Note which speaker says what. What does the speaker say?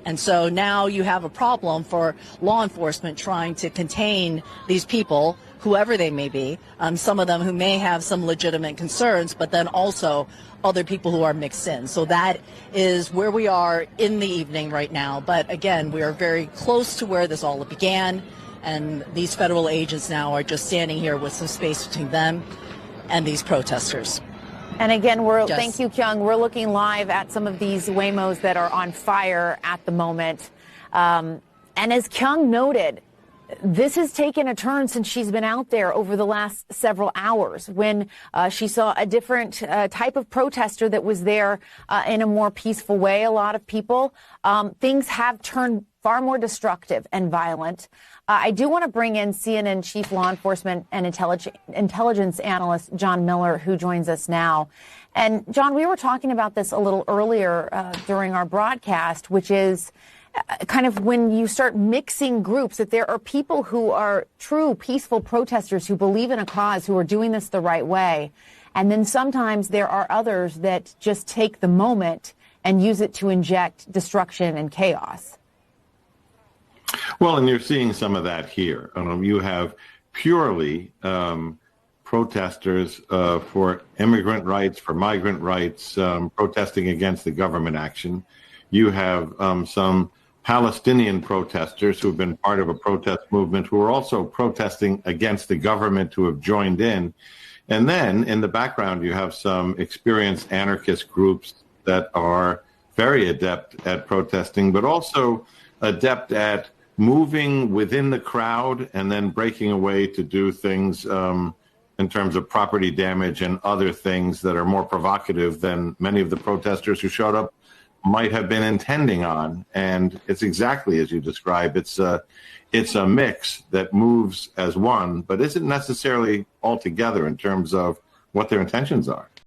Speaker 1: And so now you have a problem for law enforcement trying to contain these people, whoever they may be, some of them who may have some legitimate concerns, but then also other people who are mixed in. So that is where we are in the evening right now. But again, we are very close to where this all began. And these federal agents now are just standing here with some space between them and these protesters.
Speaker 2: And again, thank you, Kyung. We're looking live at some of these Waymos that are on fire at the moment. And as Kyung noted, this has taken a turn since she's been out there over the last several hours when she saw a different type of protester that was there in a more peaceful way. A lot of people, things have turned far more destructive and violent. I do want to bring in CNN Chief Law Enforcement and Intelligence Analyst John Miller, who joins us now. And John, we were talking about this a little earlier during our broadcast, which is kind of when you start mixing groups, that there are people who are true peaceful protesters who believe in a cause, who are doing this the right way. And then sometimes there are others that just take the moment and use it to inject destruction and chaos.
Speaker 3: Well, and you're seeing some of that here. You have purely protesters for immigrant rights, for migrant rights, protesting against the government action. You have some Palestinian protesters who have been part of a protest movement who are also protesting against the government, who have joined in. And then in the background, you have some experienced anarchist groups that are very adept at protesting, but also adept at moving within the crowd and then breaking away to do things in terms of property damage and other things that are more provocative than many of the protesters who showed up might have been intending on. And it's exactly as you describe. It's a mix that moves as one, but isn't necessarily all together in terms of what their intentions are.